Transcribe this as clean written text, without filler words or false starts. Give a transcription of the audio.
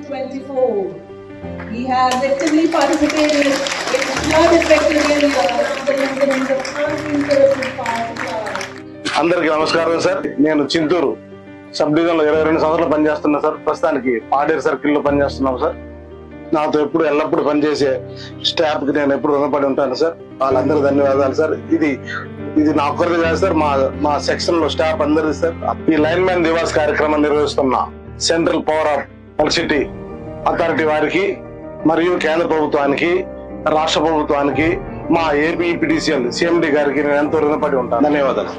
2024. He has actively participated in flood affected areas delivering the uninterrupted power supply. అందరికీ నమస్కారం sir. నేను Chintur sub division లో 22 సంవత్సరాలు పనిచేస్తున్నా సార్. ప్రస్తుతానికి పాడేరు సర్కిల్ లో పనిచేస్తున్నాం సార్. నాతో ఎప్పుడు ఎల్లప్పుడు పనిచేసే స్టాఫ్ కి నేను ఎప్పుడు రుణపడి ఉంటాను సార్. వాళ్ళందరూ ధన్యవాదాలు సార్. ఇది నా ఒక్కరిది కాదు సార్, మా సెక్షన్ లో స్టాఫ్ అందరిది సార్. ఈ లైన్ మ్యాన్ దివాస్ కార్యక్రమం నిర్వహిస్తున్న central power of electricity authority వారికి మరియు కేంద్ర ప్రభుత్వానికి, రాష్ట్ర ప్రభుత్వానికి, మా ఏపీ PDCL CMD గారికి నేను ఎంతో రుణపడి ఉంటాను. ధన్యవాదాలు.